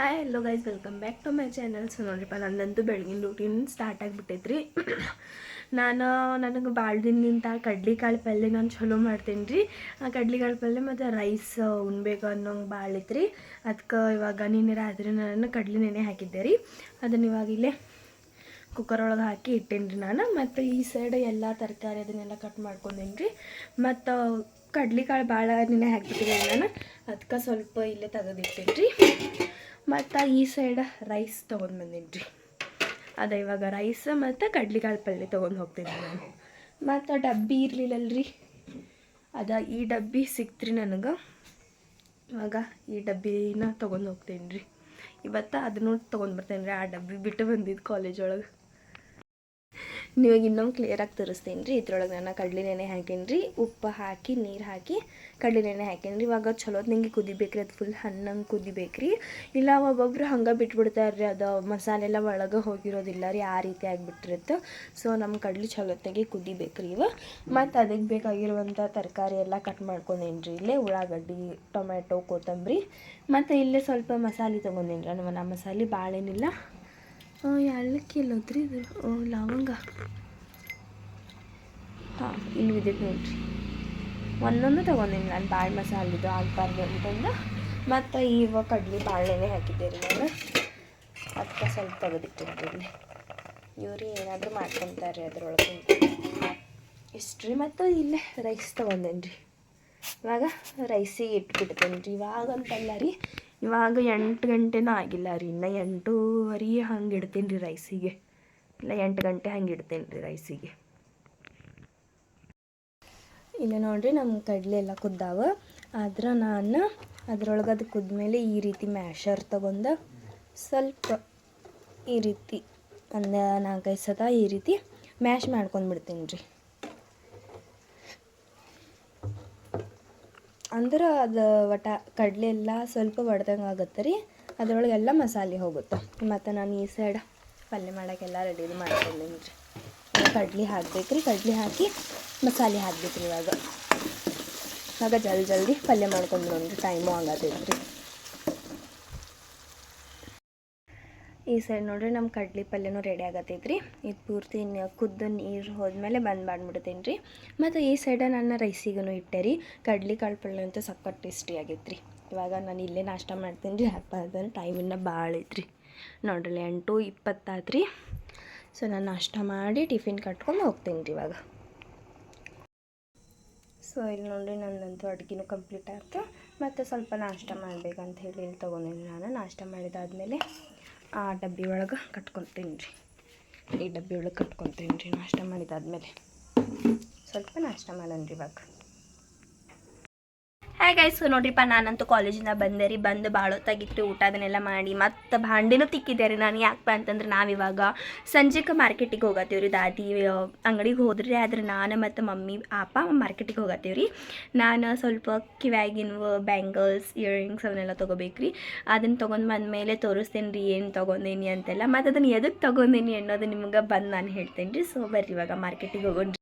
Hi hello guys, welcome back to my channel. So ನೋಡ್ರಿಪ್ಪ, ನಂದಂತೂ ಬೆಳಗಿನ ರೂಟೀನ್ ಸ್ಟಾರ್ಟ್ ಆಗಿಬಿಟ್ಟೈತ್ರಿ. ನನಗೆ ಭಾಳ ದಿನದಿಂದ ಕಡ್ಲಿಕಾಳು ಪಲ್ಯ ನಾನು ಚಲೋ ಮಾಡ್ತೀನಿ ರೀ. ಆ ಕಡ್ಲಿಕಾಳು ಪಲ್ಯ ಮತ್ತು ರೈಸ್ ಉಣ್ಬೇಕು ಅನ್ನೋಂಗೆ ಭಾಳ ಐತ್ರಿ. ಅದಕ್ಕೆ ಇವಾಗ ನಿನ್ನೆ ರಾತ್ರಿ ನಾನು ಕಡ್ಲಿ ನೆನೆ ಹಾಕಿದ್ದೆ ರೀ. ಅದನ್ನು ಇವಾಗ ಇಲ್ಲೇ ಕುಕ್ಕರ್ ಒಳಗೆ ಹಾಕಿ ಇಟ್ಟೇನಿ ರೀ ನಾನು. ಮತ್ತು ಈ ಸೈಡ್ ಎಲ್ಲ ತರಕಾರಿ ಅದನ್ನೆಲ್ಲ ಕಟ್ ಮಾಡ್ಕೊಂಡೇನಿ ರೀ. ಮತ್ತು ಕಡ್ಲಿಕಾಳು ಭಾಳ ನೆನೆ ಹಾಕಿಬಿಟ್ಟಿದೆ ನಾನು, ಅದಕ್ಕೆ ಸ್ವಲ್ಪ ಇಲ್ಲೇ ತೆಗೆದಿಟ್ಟೇನಿ ರೀ. ಮತ್ತು ಈ ಸೈಡ್ ರೈಸ್ ತೊಗೊಂಡು ಬಂದೀನಿ ರೀ. ಅದೇ ಇವಾಗ ರೈಸ್ ಮತ್ತು ಕಡ್ಲಿಕಾಳು ಪಲ್ಯ ತೊಗೊಂಡು ಹೋಗ್ತೀನಿ ನಾನು. ಮತ್ತು ಡಬ್ಬಿ ಇರಲಿಲ್ಲಲ್ರಿ, ಈ ಡಬ್ಬಿ ಸಿಕ್ತ್ರಿ ನನಗೆ. ಇವಾಗ ಈ ಡಬ್ಬಿನ ತೊಗೊಂಡು ಹೋಗ್ತೀನಿ ರೀ. ಇವತ್ತು ಅದನ್ನು ತೊಗೊಂಡು ಬರ್ತೇನೆ ರೀ. ಆ ಡಬ್ಬಿ ಬಿಟ್ಟು ಬಂದಿದ್ದು ಕಾಲೇಜ್ ಒಳಗೆ. ನೀವಾಗ ಇನ್ನೊಂದು ಕ್ಲಿಯರಾಗಿ ತೋರಿಸ್ತೀನಿ ರೀ. ಇದ್ರೊಳಗೆ ನಾನು ಕಡ್ಲಿ ನೆನೆ ಹಾಕೀನಿ ರೀ. ಉಪ್ಪು ಹಾಕಿ ನೀರು ಹಾಕಿ ಕಡ್ಲಿ ನೆನೆ ಹಾಕೀನಿ ರೀ. ಇವಾಗ ಚಲೋ ನಿಂಗೆ ಕುದಿಬೇಕ್ರಿ, ಅದು ಫುಲ್ ಹಣ್ಣಂಗೆ ಕುದಿಬೇಕ್ರಿ. ಇಲ್ಲ ಒಬ್ಬೊಬ್ರು ಹಂಗೆ ಬಿಟ್ಬಿಡ್ತಾರೆ ರೀ, ಅದು ಮಸಾಲೆ ಎಲ್ಲ ಒಳಗೆ ಹೋಗಿರೋದಿಲ್ಲ ರೀ, ಆ ರೀತಿ ಆಗಿಬಿಟ್ಟಿರುತ್ತೆ. ಸೊ ನಮ್ಮ ಕಡ್ಲಿ ಚಲೋತ್ತಾಗಿ ಕುದಿಬೇಕ್ರಿ ಇವು. ಮತ್ತು ಅದಕ್ಕೆ ಬೇಕಾಗಿರುವಂಥ ತರಕಾರಿ ಎಲ್ಲ ಕಟ್ ಮಾಡ್ಕೊಂಡೇನಿ ರೀ. ಇಲ್ಲೇ ಉಳ್ಳಾಗಡ್ಡಿ, ಟೊಮೆಟೊ, ಕೊತ್ತಂಬರಿ, ಮತ್ತು ಇಲ್ಲೇ ಸ್ವಲ್ಪ ಮಸಾಲೆ ತೊಗೊಂಡೇನಿ ರೀ. ನಮ್ಮ ಮಸಾಲೆ ಭಾಳ ಏನಿಲ್ಲ, ಏಲಕ್ಕಿ ಇಲ್ಲದ್ರಿ, ಇದು ಲವಂಗ, ಹಾಂ ಇಲ್ಲಿ ಬಿದ್ದೈತೆ ನೋಡ್ರಿ. ಒಂದೊಂದು ತೊಗೊಂಡೀನಿ ನಾನು, ಭಾಳ ಮಸಾಲಿದು ಆಗಬಾರ್ದು ಅಂತಂದು. ಮತ್ತು ಇವಾಗ ಕಡ್ಲಿ ಬಾಳೆಣ್ಣೆ ಹಾಕಿದ್ದೆ ರೀ ನಾನು, ಅದಕ್ಕೆ ಸ್ವಲ್ಪ ತೆಗೆದಿಟ್ಟಿದ್ದೆ ಇಲ್ಲಿ. ಇವ್ರು ಏನಾದರೂ ಮಾಡ್ಕೊತಾರೆ ಅದರೊಳಗೆ ಇಷ್ಟು ರೀ. ಮತ್ತು ಇಲ್ಲೇ ರೈಸ್ ತೊಗೊಂಡೇನಿ ರೀ. ಇವಾಗ ರೈಸಿಗೆ ಇಟ್ಬಿಡ್ತೇನೆ ರೀ. ಇವಾಗಂತಲ್ಲ ರೀ, ಇವಾಗ 8 ಗಂಟೆನೂ ಆಗಿಲ್ಲ ರೀ, ಇನ್ನು 8:30 ಹಂಗೆ ಇಡ್ತೀನಿ ರೀ ರೈಸಿಗೆ. ಇಲ್ಲ 8 ಗಂಟೆ ಹಂಗೆ ಇಡ್ತೀನಿ ರೀ ರೈಸಿಗೆ. ಇಲ್ಲ ನೋಡಿರಿ, ನಮ್ಮ ಕಡಲೆ ಎಲ್ಲ ಕುದ್ದಾವ. ಆದ್ರೆ ನಾನು ಅದ್ರೊಳಗೆ ಅದು ಕುದ್ಮೇಲೆ ಈ ರೀತಿ ಮ್ಯಾಶರ್ ತೊಗೊಂಡು ಸ್ವಲ್ಪ ಈ ರೀತಿ ಒಂದು 4-5 ಸತ ಈ ರೀತಿ ಮ್ಯಾಶ್ ಮಾಡ್ಕೊಂಡ್ಬಿಡ್ತೀನಿ ರೀ. ಅಂದ್ರೆ ಅದು ಕಡಲೆ ಎಲ್ಲ ಸ್ವಲ್ಪ ಒಡೆದಂಗೆ ಆಗುತ್ತೆ ರೀ, ಅದರೊಳಗೆಲ್ಲ ಮಸಾಲೆ ಹೋಗುತ್ತೆ. ಮತ್ತು ನಾನು ಈ ಸೈಡ್ ಪಲ್ಯ ಮಾಡೋಕ್ಕೆಲ್ಲ ರೆಡಿ ಮಾಡ್ಕೊಂಡೀನಿ ರೀ. ಕಡ್ಲಿ ಹಾಕ್ಬೇಕು ರೀ, ಕಡ್ಲಿ ಹಾಕಿ ಮಸಾಲೆ ಹಾಕ್ಬೇಕು ರೀ. ಇವಾಗ ಜಲ್ದಿ ಪಲ್ಯ ಮಾಡ್ಕೊಂಡು ನೋಡ್ರಿ, ಟೈಮು ಆಗತೈತೆ ರೀ. ಈ ಸೈಡ್ ನೋಡ್ರಿ ನಮ್ಮ ಕಡ್ಲಿ ಪಲ್ಯನೂ ರೆಡಿ ಆಗತೈತೆ ರೀ. ಇದು ಪೂರ್ತಿ ಕುದ್ದು ನೀರು ಹೋದ್ಮೇಲೆ ಬಂದ್ ಮಾಡಿಬಿಡ್ತೀನಿ ರೀ. ಮತ್ತು ಈ ಸೈಡ ನಾನು ರೈಸಿಗೂ ಇಟ್ಟೆ ರೀ. ಕಡ್ಲಿ ಕಾಳು ಪಲ್ಯ ಅಂತೂ ಸಖತ್ ಟೇಸ್ಟಿ ಆಗೈತೆ ರೀ. ಇವಾಗ ನಾನು ಇಲ್ಲೇ ನಾಷ್ಟ ಮಾಡ್ತೀನಿ ರೀ. ಯಾಕಂದ್ರೆ ಟೈಮ್ ಇನ್ನೂ ಭಾಳ ಐತ್ರಿ. ನೋಡ್ರಿ 8:20 ಆಯ್ತು ರೀ. ಸೊ ನಾನು ನಾಷ್ಟ ಮಾಡಿ ಟಿಫಿನ್ ಕಟ್ಕೊಂಡು ಹೋಗ್ತೀನಿ ರೀ ಇವಾಗ. ಸೊ ಇಲ್ಲಿ ನೋಡಿರಿ, ನನ್ನಂತೂ ಅಡುಗೆನೂ ಕಂಪ್ಲೀಟ್ ಆಯ್ತು. ಮತ್ತು ಸ್ವಲ್ಪ ನಾಷ್ಟ ಮಾಡ್ಬೇಕಂತ ಹೇಳಿ ಇಲ್ಲಿ ತೊಗೊಂಡಿನಿ ನಾನು. ನಾಷ್ಟ ಮಾಡಿದಾದ್ಮೇಲೆ ಆ ಡಬ್ಬಿ ಒಳಗೆ ಕಟ್ಕೊತೀನಿ ರೀ. ಈ ಡಬ್ಬಿ ಒಳಗೆ ಕಟ್ಕೊತೀನಿ ರೀ ನಾಷ್ಟ ಮಾಡಿದಾದ್ಮೇಲೆ. ಸ್ವಲ್ಪ ನಾಷ್ಟ ಮಾಡೋಣ ರೀ ಇವಾಗ. ಹಾಯ್ ಗೈಸ್, ನೋಡ್ರಿಪ್ಪ, ನಾನಂತೂ ಕಾಲೇಜಿಂದ ಬಂದೆ ರೀ. ಬಂದು ಭಾಳ ಹೊತ್ತಾಗಿತ್ತು, ಊಟ ಅದನ್ನೆಲ್ಲ ಮಾಡಿ ಮತ್ತು ಭಾಂಡಿನೂ ತಿಕ್ಕಿದ್ದೆ ರೀ ನಾನು. ಯಾಕಪ್ಪ ಅಂತಂದ್ರೆ ನಾವಿವಾಗ ಸಂಜೆಗೆ ಮಾರ್ಕೆಟಿಗೆ ಹೋಗತ್ತೀವಿ ರೀ. ದಾದಿ ಅಂಗಡಿಗೆ ಹೋದ್ರಿ. ಆದರೆ ನಾನು ಮತ್ತು ಮಮ್ಮಿ ಅಪ್ಪ ಮಾರ್ಕೆಟಿಗೆ ಹೋಗತ್ತೀವಿ ರೀ. ನಾನು ಸ್ವಲ್ಪ ಕಿವ್ಯಾಗಿನ ಬ್ಯಾಂಗಲ್ಸ್, ಇಯರಿಂಗ್ಸ್ ಅವನ್ನೆಲ್ಲ ತೊಗೋಬೇಕು ರೀ. ಅದನ್ನು ತೊಗೊಂಡು ಬಂದಮೇಲೆ ತೋರಿಸ್ತೇನೆ ರೀ ಏನು ತೊಗೊಂಡೇನಿ ಅಂತೆಲ್ಲ. ಮತ್ತು ಅದನ್ನು ಎದಕ್ಕೆ ತೊಗೊಂಡೇನಿ ಅನ್ನೋದು ನಿಮ್ಗೆ ಬಂದು ನಾನು ಹೇಳ್ತೇನೆ ರೀ. ಸೊ ಬರ್ರಿ ಇವಾಗ ಮಾರ್ಕೆಟಿಗೆ ಹೋಗೋಣ.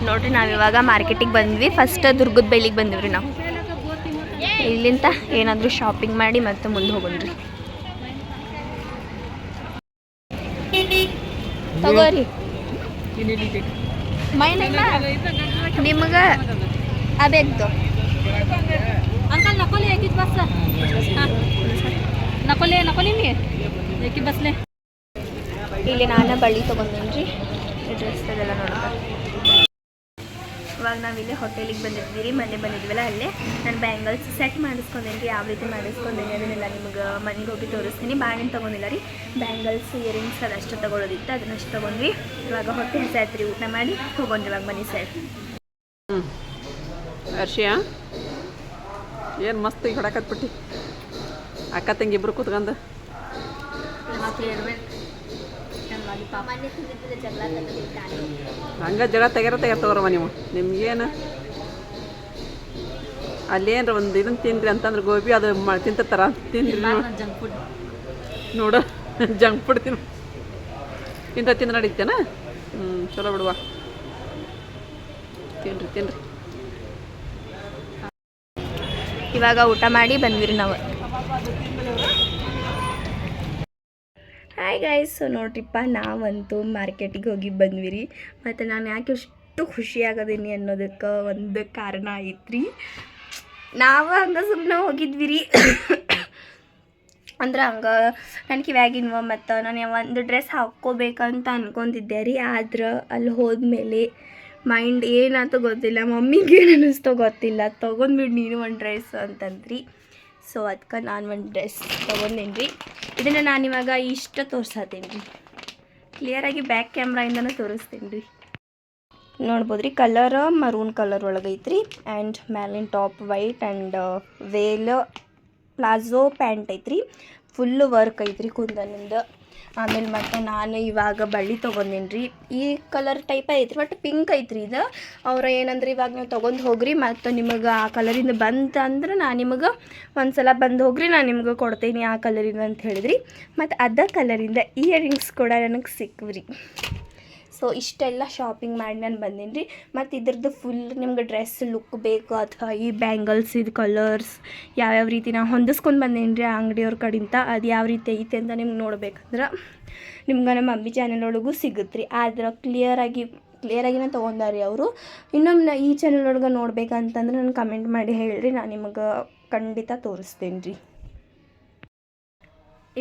ನೋಡ್ರಿ, ನಾವಿವಾಗ ಮಾರ್ಕೆಟಿಗೆ ಬಂದ್ವಿ. ಫಸ್ಟ್ ದುರ್ಗದ ಬೈಲಿಗೆ ಬಂದಿವಿ ರೀ ನಾವು. ಇಲ್ಲಿಂದ ಏನಾದರೂ ಶಾಪಿಂಗ್ ಮಾಡಿ ಮತ್ತೆ ಮುಂದೆ ಹೋಗೋಣ್ರಿ. ತಗೋರಿ ನಿಮ್ಗೆ ಅಬೇಕ್ದು अंकल नको ले एकीच बस नको ले मी एकी बसले. ಇಲ್ಲಿ ನಾನು ಬಳ್ಳಿ ತೊಗೊಂಡೇನಿ ರೀ. ಡ್ರೆಸ್ ಅದೆಲ್ಲ ನೋಡೋಣ. ಇವಾಗ ನಾವಿಲ್ಲೇ ಹೋಟೆಲಿಗೆ ಬಂದಿದ್ವಿ ರೀ. ಮನೆ ಬಂದಿದ್ವಲ್ಲ, ಅಲ್ಲೇ ನಾನು ಬ್ಯಾಂಗಲ್ಸ್ ಸೆಟ್ ಮಾಡಿಸ್ಕೊಂಡೇನಿ ರೀ. ಯಾವ ರೀತಿ ಮಾಡಿಸ್ಕೊಂಡೇನಿ ಅದನ್ನೆಲ್ಲ ನಿಮ್ಗೆ ಮನೆಗೆ ಹೋಗಿ ತೋರಿಸ್ತೀನಿ. ಬಾಳೆಹಣ್ಣು ತೊಗೊಂಡಿಲ್ಲ ರೀ, ಬ್ಯಾಂಗಲ್ಸ್, ಇಯರಿಂಗ್ಸ್ ಅದಷ್ಟು ತೊಗೊಳೋದಿತ್ತು, ಅದನ್ನಷ್ಟು ತೊಗೊಂಡ್ವಿ. ಇವಾಗ ಹೊಟ್ಟೆ ಹಸಿಯಾಯ್ತು ರೀ, ಊಟ ಮಾಡಿ ತೊಗೊಂಡ್ರಿ ಇವಾಗ ಮನೆ ಸೈಡ್. ಅರ್ಷಿಯಾ ಏನು ಮಸ್ತ್ ಈಗ ಹೊಡಕತ್ಬಿಟ್ಟು ಅಕ್ಕ ತಂಗಿ ಇಬ್ಬರು ಕೂತ್ಕೊಂಡು ಮಾತು ಹೇಳ್ಬೇಕು. ಹಂಗೆ ಜಗಳ ತೆಗಿತಾವ್ರವ ನೀವು ನಿಮ್ಗೇನು ಅಲ್ಲೇನ್ರ ಒಂದು ಇದನ್ನು ತಿನ್ರಿ ಅಂತಂದ್ರೆ ಗೋಬಿ ಅದು ತಿಂತಿರ್ತಾರ ತಿನ್ರಿ ಜಂಕ್ ಫುಡ್ ನೋಡು ಜಂಕ್ ಫುಡ್ ತಿಂದು ನಡೀತೇನ ಚಲೋ ಬಿಡುವ ತಿನ್ರಿ ಇವಾಗ ಊಟ ಮಾಡಿ ಬಂದ್ವಿ ನಾವು. ಹಾಯ್ ಗೈಸ್, ಸೊ ನೋಡ್ರಿಪ್ಪ ನಾವಂತೂ ಮಾರ್ಕೆಟಿಗೆ ಹೋಗಿ ಬಂದ್ವಿ ರೀ. ಮತ್ತು ನಾನು ಯಾಕೆ ಇಷ್ಟು ಖುಷಿಯಾಗದೀನಿ ಅನ್ನೋದಕ್ಕೆ ಒಂದು ಕಾರಣ ಐತ್ರಿ. ನಾವು ಹಂಗೆ ಸುಮ್ಮನೆ ಹೋಗಿದ್ವಿ ರೀ. ಅಂದ್ರೆ ಹಂಗೆ ನನ್ನ ಕಿವ್ಯಾಗಿನ್ವ ಮತ್ತು ನಾನು ಒಂದು ಡ್ರೆಸ್ ಹಾಕ್ಕೋಬೇಕಂತ ಅನ್ಕೊತಿದ್ದೆ ರೀ. ಆದ್ರೆ ಅಲ್ಲಿ ಹೋದ್ಮೇಲೆ ಮೈಂಡ್ ಏನಾಯ್ತು ಗೊತ್ತಿಲ್ಲ, ಮಮ್ಮಿಗೆ ಏನು ಅನ್ನಿಸ್ತೋ ಗೊತ್ತಿಲ್ಲ, ತೊಗೊಂಡ್ಬಿಡು ನೀನು ಒಂದು ಡ್ರೆಸ್ ಅಂತಂದ್ರಿ. ಸೊ ಅದಕ್ಕೆ ನಾನು ಒಂದು ಡ್ರೆಸ್ ತೊಗೊಂಡೇನಿ ರೀ. ಇದನ್ನು ನಾನು ಇವಾಗ ಇಷ್ಟ ತೋರ್ಸತ್ತೀನಿ ರೀ, ಕ್ಲಿಯರಾಗಿ ಬ್ಯಾಕ್ ಕ್ಯಾಮ್ರಾಯಿಂದನೂ ತೋರಿಸ್ತೀನಿ ರೀ. ನೋಡ್ಬೋದು ರೀ, ಕಲರ್ ಮರೂನ್ ಕಲರ್ ಒಳಗೈತ್ರಿ. ಆ್ಯಂಡ್ ಮ್ಯಾಲಿನ ಟಾಪ್ ವೈಟ್ ಆ್ಯಂಡ್ ವೇಲ್ ಪ್ಲಾಜೋ ಪ್ಯಾಂಟ್ ಐತ್ರಿ. ಫುಲ್ಲು ವರ್ಕ್ ಐತ್ರಿ ಕುಂದನಿಂದ. ಆಮೇಲೆ ಮತ್ತು ನಾನು ಇವಾಗ ಬಳ್ಳಿ ತೊಗೊಂಡೇನಿ ರೀ. ಈ ಕಲರ್ ಟೈಪ್ ಐತ್ರಿ, ಬಟ್ ಪಿಂಕ್ ಐತ್ರಿ ಇದು. ಅವ್ರು ಏನಂದ್ರೆ ಇವಾಗ ನೀವು ತೊಗೊಂಡು ಹೋಗ್ರಿ, ಮತ್ತು ನಿಮಗೆ ಆ ಕಲರಿಂದ ಬಂತಂದ್ರೆ ನಾನು ನಿಮಗೆ ಒಂದು ಸಲ ಬಂದು ಹೋಗ್ರಿ, ನಾನು ನಿಮ್ಗೆ ಕೊಡ್ತೀನಿ ಆ ಕಲರಿಂದ ಅಂತ ಹೇಳಿದ್ರಿ. ಮತ್ತು ಅದೇ ಕಲರಿಂದ ಇಯರಿಂಗ್ಸ್ ಕೂಡ ನನಗೆ ಸಿಕ್ವ್ರಿ. ಸೊ ಇಷ್ಟೆಲ್ಲ ಶಾಪಿಂಗ್ ಮಾಡಿ ನಾನು ಬಂದೀನಿ ರೀ. ಮತ್ತು ಇದ್ರದ್ದು ಫುಲ್ ನಿಮ್ಗೆ ಡ್ರೆಸ್ ಲುಕ್ ಬೇಕು ಅಥವಾ ಈ ಬ್ಯಾಂಗಲ್ಸ್ ಇದು ಕಲರ್ಸ್ ಯಾವ್ಯಾವ ರೀತಿ ನಾವು ಹೊಂದಿಸ್ಕೊಂಡು ಬಂದೀನಿ ರೀ ಆ ಅಂಗಡಿಯವ್ರ ಕಡೆಯಿಂದ. ಅದು ಯಾವ ರೀತಿ ಐತೆ ಅಂತ ನಿಮ್ಗೆ ನೋಡ್ಬೇಕಂದ್ರೆ ನಿಮ್ಗೆ ನಮ್ಮ ಮಮ್ಮಿ ಚಾನಲ್ ಒಳಗೂ ಸಿಗುತ್ತೆ ರೀ. ಆದ್ರೆ ಕ್ಲಿಯರಾಗಿನ ತೊಗೊಂಡಾರಿ ಅವರು. ಇನ್ನೊಮ್ಮೆ ಈ ಚಾನಲ್ ಒಳಗೆ ನೋಡ್ಬೇಕಂತಂದ್ರೆ ನಾನು ಕಮೆಂಟ್ ಮಾಡಿ ಹೇಳ್ರಿ, ನಾನು ನಿಮಗೆ ಖಂಡಿತ ತೋರಿಸ್ತೇನೆ ರೀ.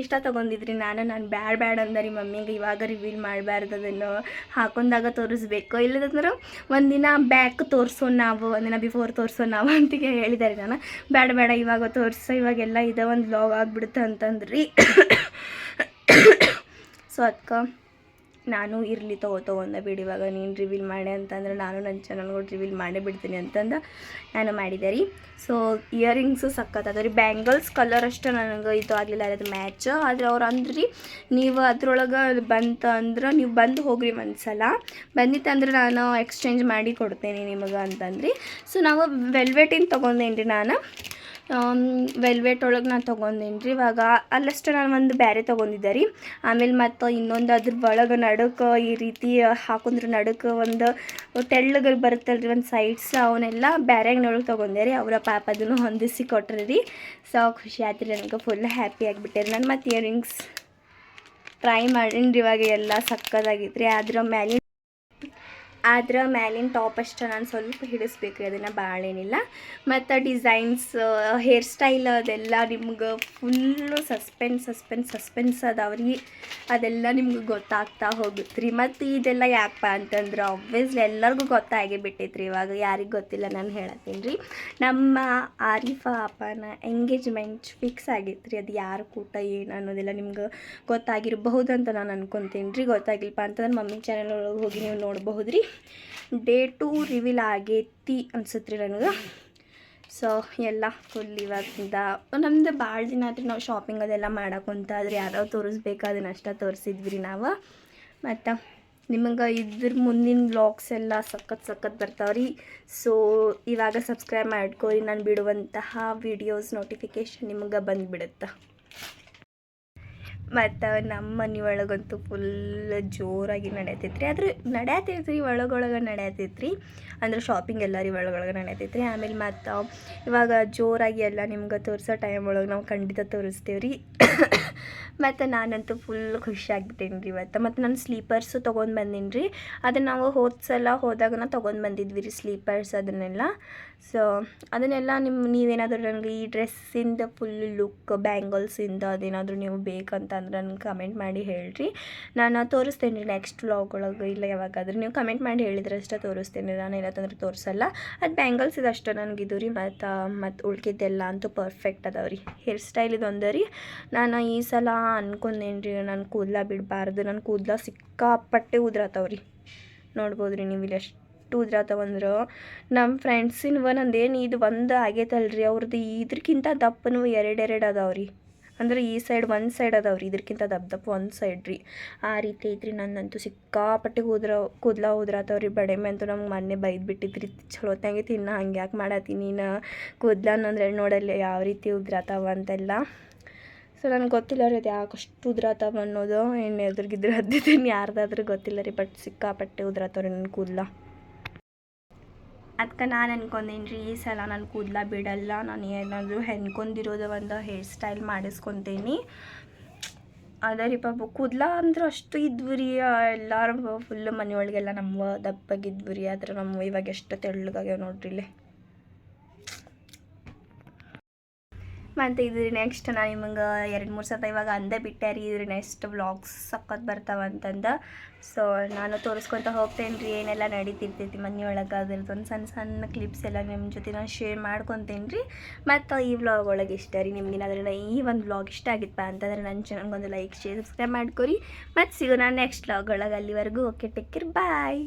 ಇಷ್ಟ ತೊಗೊಂಡಿದ್ರಿ ನಾನು ಬ್ಯಾಡ ಅಂದರಿ ಮಮ್ಮಿಗೆ ಇವಾಗ ರಿವೀಲ್ ಮಾಡಬಾರ್ದು, ಅದನ್ನು ಹಾಕೊಂಡಾಗ ತೋರಿಸ್ಬೇಕು, ಇಲ್ಲದಂದ್ರೆ ಒಂದಿನ ಬ್ಯಾಕ್ ತೋರಿಸೋ ನಾವು, ಒಂದಿನ ಬಿಫೋರ್ ತೋರಿಸೋ ನಾವು ಅಂತಿಗೆ ಹೇಳಿದ್ದಾರೆ. ನಾನು ಬೇಡ ಇವಾಗ ತೋರಿಸೋ, ಇವಾಗೆಲ್ಲ ಇದೆ ಒಂದು ವ್ಲಾಗ್ ಆಗಿಬಿಡುತ್ತೆ ಅಂತಂದ್ರಿ. ಸೊ ಅದಕ್ಕೆ ನಾನು ಇರಲಿ ತೊಗೊಂಡೆ ಬಿಡಿ, ಇವಾಗ ನೀನು ರಿವೀಲ್ ಮಾಡಿ ಅಂತಂದ್ರೆ ನಾನು ನನ್ನ ಚಾನಲ್ಗಳು ರಿವೀಲ್ ಮಾಡೇ ಬಿಡ್ತೀನಿ ಅಂತಂದು ನಾನು ಮಾಡಿದೆ ರೀ. ಸೊ ಇಯರಿಂಗ್ಸು ಸಖತ್ತದ ರೀ. ಬ್ಯಾಂಗಲ್ಸ್ ಕಲರ್ ಅಷ್ಟು ನನಗೆ ಇದು ಆಗಲಿಲ್ಲ, ಅದು ಮ್ಯಾಚ್. ಆದರೆ ಅವ್ರು ಅಂದ್ರಿ ನೀವು ಅದ್ರೊಳಗೆ ಬಂತಂದ್ರೆ ನೀವು ಬಂದು ಹೋಗ್ರಿ ಒಂದ್ಸಲ, ಬಂದಿತ್ತಂದ್ರೆ ನಾನು ಎಕ್ಸ್ಚೇಂಜ್ ಮಾಡಿ ಕೊಡ್ತೇನೆ ನಿಮಗೆ ಅಂತಂದ್ರಿ. ಸೊ ನಾವು ವೆಲ್ವೆಟಿನ ತೊಗೊಂಡೇನಿ ರೀ. ನಾನು ವೆಲ್ವೆಟ್ ಒಳಗೆ ನಾನು ತೊಗೊಂಡೇನಿ ರೀ. ಇವಾಗ ಅಲ್ಲಷ್ಟು ನಾನು ಒಂದು ಬೇರೆ ತೊಗೊಂಡಿದ್ದೆ ರೀ. ಆಮೇಲೆ ಮತ್ತು ಇನ್ನೊಂದು ಅದ್ರ ಒಳಗೆ ನಡುಕ್ಕೆ ಈ ರೀತಿ ಹಾಕೊಂಡ್ರೆ ನಡುಕ್ಕೆ ಒಂದು ತೆಳ್ಳಗೆ ಬರುತ್ತಲ್ಲ ರೀ ಒಂದು ಸೈಡ್ಸ್, ಅವನ್ನೆಲ್ಲ ಬೇರೆ ಅಂಗಡಿಯೊಳಗೆ ತೊಗೊಂಡೆ ರೀ. ಅವರ ಪಾಪ ಅದನ್ನು ಹೊಂದಿಸಿ ಕೊಟ್ರಿ ರೀ. ಸೊ ಖುಷಿ ಆಯ್ತು ರೀ, ನನಗೆ ಫುಲ್ ಹ್ಯಾಪಿ ಆಗಿಬಿಟ್ಟೆ ರೀ. ನಾನು ಮತ್ತು ಇಯರಿಂಗ್ಸ್ ಟ್ರೈ ಮಾಡೀನಿ ರೀ. ಇವಾಗ ಎಲ್ಲ ಸಕ್ಕದಾಗಿತ್ತು ರೀ. ಆದ್ರೆ ಮ್ಯಾಲಿನ ಟಾಪ್ ಅಷ್ಟು ನಾನು ಸ್ವಲ್ಪ ಹಿಡಿಸ್ಬೇಕು ರೀ, ಅದನ್ನು ಭಾಳ ಏನಿಲ್ಲ. ಮತ್ತು ಡಿಸೈನ್ಸ್ ಹೇರ್ ಸ್ಟೈಲ್ ಅದೆಲ್ಲ ನಿಮ್ಗೆ ಫುಲ್ಲು ಸಸ್ಪೆನ್ಸ್ ಅದಾವ್ರಿ. ಅದೆಲ್ಲ ನಿಮ್ಗೆ ಗೊತ್ತಾಗ್ತಾ ಹೋಗುತ್ತೆ ರೀ. ಮತ್ತು ಇದೆಲ್ಲ ಯಾಕಪ್ಪ ಅಂತಂದ್ರೆ ಆಬ್ವಿಯಸ್ಲಿ ಎಲ್ಲರಿಗೂ ಗೊತ್ತಾಗೇ ಬಿಟ್ಟೈತೆ ರೀ. ಇವಾಗ ಯಾರಿಗೆ ಗೊತ್ತಿಲ್ಲ ನಾನು ಹೇಳತ್ತೀನಿ ರೀ, ನಮ್ಮ ಆರಿಫಾ ಅಪ್ಪನ ಎಂಗೇಜ್ಮೆಂಟ್ ಫಿಕ್ಸ್ ಆಗೈತೆ ರೀ. ಅದು ಯಾರು ಕೂಟ ಏನು ಅನ್ನೋದೆಲ್ಲ ನಿಮ್ಗೆ ಗೊತ್ತಾಗಿರಬಹುದು ಅಂತ ನಾನು ಅನ್ಕೊತೀನಿ ರೀ. ಗೊತ್ತಾಗಿಲ್ಲಪ್ಪ ಅಂತಂದ್ರೆ ಮಮ್ಮಿ ಚಾನಲ್ ಒಳಗೆ ಹೋಗಿ ನೀವು ನೋಡ್ಬಹುದು ರೀ. ಡೇಟು ರಿವೀಲ್ ಆಗೈತಿ ಅನ್ಸುತ್ತೆ ರೀ ನನಗೆ. ಸೊ ಎಲ್ಲ ಫುಲ್ ಇವಾಗಿಂದ ನಮ್ಮದು ಭಾಳ ದಿನ ಆತ್ರಿ ನಾವು ಶಾಪಿಂಗ್ ಅದೆಲ್ಲ ಮಾಡೋಕ್ಕಂತ. ಆದರೆ ಯಾರೋ ತೋರಿಸ್ಬೇಕು ಅದನ್ನ ಅಷ್ಟೇ ತೋರಿಸಿದ್ವಿ ರೀ ನಾವು. ಮತ್ತು ನಿಮಗೆ ಇದ್ರ ಮುಂದಿನ ವ್ಲಾಗ್ಸ್ ಎಲ್ಲ ಸಖತ್ ಬರ್ತಾವೆ ರೀ. ಸೊ ಇವಾಗ ಸಬ್ಸ್ಕ್ರೈಬ್ ಮಾಡ್ಕೊರಿ, ನಾನು ಬಿಡುವಂತಹ ವೀಡಿಯೋಸ್ ನೋಟಿಫಿಕೇಷನ್ ನಿಮಗೆ ಬಂದುಬಿಡುತ್ತೆ. ಮತ್ತು ನಮ್ಮ ಮನೆ ಒಳಗಂತೂ ಫುಲ್ ಜೋರಾಗಿ ನಡೆಯತೈತ್ರಿ. ಆದ್ರೆ ನಡೆಯತೈತ್ರಿ, ಒಳಗೊಳಗೆ ನಡೆಯತೈತ್ರಿ. ಅಂದ್ರೆ ಶಾಪಿಂಗ್ ಎಲ್ಲ ರೀ ಒಳಗೊಳಗೆ ನಡೆಯತೈತ್ರಿ. ಆಮೇಲೆ ಮತ್ತು ಇವಾಗ ಜೋರಾಗಿ ಎಲ್ಲ ನಿಮ್ಗೆ ತೋರಿಸೋ ಟೈಮ್ ಒಳಗೆ ನಾವು ಖಂಡಿತ ತೋರಿಸ್ತೇವೆ ರೀ. ಮತ್ತು ನಾನಂತೂ ಫುಲ್ ಖುಷಿಯಾಗಿಬಿಟ್ಟೇನಿ ರೀ ಇವತ್ತು. ಮತ್ತು ನಾನು ಸ್ಲೀಪರ್ಸು ತೊಗೊಂಡು ಬಂದೀನಿ ರೀ. ಅದನ್ನು ನಾವು ಸಲ ಹೋದಾಗ ತೊಗೊಂಡು ಬಂದಿದ್ವಿ ರೀ ಸ್ಲೀಪರ್ಸ್ ಅದನ್ನೆಲ್ಲ. ಸೊ ಅದನ್ನೆಲ್ಲ ನೀವೇನಾದರೂ ನನಗೆ ಈ ಡ್ರೆಸ್ಸಿಂದ ಫುಲ್ ಲುಕ್ ಬ್ಯಾಂಗಲ್ಸಿಂದ ಅದೇನಾದರೂ ನೀವು ಬೇಕಂತಂದ್ರೆ ನನಗೆ ಕಮೆಂಟ್ ಮಾಡಿ ಹೇಳ್ರಿ, ನಾನು ತೋರಿಸ್ತೇನೆ ರೀ ನೆಕ್ಸ್ಟ್ ವ್ಲಾಗ್ ಒಳಗೆ. ಇಲ್ಲ ಯಾವಾಗಾದ್ರೂ ನೀವು ಕಮೆಂಟ್ ಮಾಡಿ ಹೇಳಿದ್ರೆ ಅಷ್ಟೇ ತೋರಿಸ್ತೇನೆ, ನಾನು ಇಲ್ಲತ್ತಂದ್ರೆ ತೋರಿಸಲ್ಲ. ಅದು ಬ್ಯಾಂಗಲ್ಸ್ ಇದಷ್ಟು ನನಗಿದು ರೀ. ಮತ್ತು ಉಳ್ಕಿದ್ದೆಲ್ಲ ಅಂತೂ ಪರ್ಫೆಕ್ಟ್ ಅದಾವೆ ರೀ. ಹೇರ್ ಸ್ಟೈಲ್ ಇದೊಂದು ರೀ. ನಾನು ಈ ಸಲ ಅನ್ಕೊಂಡೇನಿ ರೀ, ನಾನು ಕೂದಲ ಬಿಡಬಾರ್ದು, ನನ್ನ ಕೂದಲ ಸಿಕ್ಕಾಪಟ್ಟೆ ಉದ್ರಾತವ್ರಿ. ನೋಡ್ಬೋದು ರೀ ನೀವು ಇಲ್ಲಿ ಎಷ್ಟು ಉದ್ರಾತವಂದ್ರೆ. ನಮ್ಮ ಫ್ರೆಂಡ್ಸಿನವ ನಂದೇನು ಇದು ಒಂದು ಆಗೈತಲ್ರಿ, ಅವ್ರದ್ದು ಇದ್ರಕ್ಕಿಂತ ದಪ್ಪನೂ ಎರಡು ಅದಾವೆ ರೀ. ಅಂದ್ರೆ ಈ ಸೈಡ್ ಒಂದು ಸೈಡ್ ಅದಾವ್ರಿ, ಇದಕ್ಕಿಂತ ದಪ್ಪ ಒಂದು ಸೈಡ್ ರೀ, ಆ ರೀತಿ ಐತ್ರಿ. ನನ್ನಂತೂ ಸಿಕ್ಕಾಪಟ್ಟೆ ಕೂದಲ ಉದ್ರಾತವ್ರಿ. ಬಡೆಮೆ ಅಂತೂ ನಮ್ಗೆ ಮೊನ್ನೆ ಬೈದು ಬಿಟ್ಟಿದ್ರಿ, ಚಲೋತ್ನಾಗೆ ತಿನ್ನ ಹಂಗೆ ಯಾಕೆ ಮಾಡತ್ತೀನಿ ನೀನು ಕೂದಲ ಅಂದ್ರೆ ನೋಡಲ್ಲಿ ಯಾವ ರೀತಿ ಉದ್ರಾತಾವ ಅಂತೆಲ್ಲ. ಸೊ ನನಗೆ ಗೊತ್ತಿಲ್ಲ ರೀ ಅದು ಯಾಕೆ ಅಷ್ಟು ಉದ್ರಾತಾವ ಅನ್ನೋದು, ಏನು ಎದುರುಗಿದ್ರೆ ಹದ್ದಿದ್ದೀನಿ ಯಾರ್ದಾದ್ರೂ ಗೊತ್ತಿಲ್ಲ ರೀ, ಬಟ್ ಸಿಕ್ಕಾಪಟ್ಟೆ ಉದ್ರಾತವ್ರಿ ನನ್ನ ಕೂದಲ. ಅದಕ್ಕೆ ನಾನು ಅನ್ಕೊಂಡೇನಿ ರೀ ಈ ಸಲ ನಾನು ಕೂದಲ ಬಿಡಲ್ಲ, ನಾನು ಏನಾದರೂ ಹೆಣ್ಕೊಂಡಿರೋದು ಒಂದು ಹೇರ್ ಸ್ಟೈಲ್ ಮಾಡಿಸ್ಕೊತೀನಿ. ಅದೇ ರೀ ಪಾಪ ಕೂದಲ ಅಂದ್ರೆ ಅಷ್ಟು ಇದ್ವು ರೀ, ಎಲ್ಲರೂ ಫುಲ್ಲು ಮನೆಯೊಳಗೆಲ್ಲ ನಮ್ಮ ದಪ್ಪಗಿದ್ವು ರೀ, ಆದ್ರೆ ನಮ್ಮ ಇವಾಗ ಎಷ್ಟು ತೆಳ್ಳಗಾಗ್ಯಾವ ನೋಡ್ರಿ ಇಲ್ಲಿ. ಮತ್ತು ಇದು ನೆಕ್ಸ್ಟ್ ನಾನು ನಿಮಗೆ 2-3 ಸತ ಇವಾಗ ಅಂದೇ ಬಿಟ್ಟೆ ರೀ, ಇದ್ರ ನೆಕ್ಸ್ಟ್ ವ್ಲಾಗ್ಸ್ ಸಖತ್ ಬರ್ತಾವಂತಂದು. ಸೊ ನಾನು ತೋರಿಸ್ಕೊತ ಹೋಗ್ತೇನೆ ರೀ ಏನೆಲ್ಲ ನಡೀತಿರ್ತೈತಿ ಮನೆಯೊಳಗೆ, ಅದ್ರದ್ದು ಒಂದು ಸಣ್ಣ ಸಣ್ಣ ಕ್ಲಿಪ್ಸ್ ಎಲ್ಲ ನಿಮ್ಮ ಜೊತೆ ನಾನು ಶೇರ್ ಮಾಡ್ಕೊತೇನೆ ರೀ. ಮತ್ತು ಈ ವ್ಲಾಗ್ ಒಳಗೆ ಇಷ್ಟ ರೀ, ನಿಮ್ಗೇನಾದ್ರೂ ಈ ಒಂದು ವ್ಲಾಗ್ ಇಷ್ಟ ಆಗಿತ್ತಪ್ಪ ಅಂತಂದ್ರೆ ನನ್ನ ಚಾನಲ್ಗೊಂದು ಲೈಕ್ ಶೇರ್ ಸಬ್ಸ್ಕ್ರೈಬ್ ಮಾಡ್ಕೊರಿ. ಮತ್ತು ಸಿಗೋಣ ನೆಕ್ಸ್ಟ್ ವ್ಲಾಗ್ ಒಳಗೆ. ಅಲ್ಲಿವರೆಗೂ ಓಕೆ, ಟೇಕ್ ಕೇರ್, ಬಾಯ್.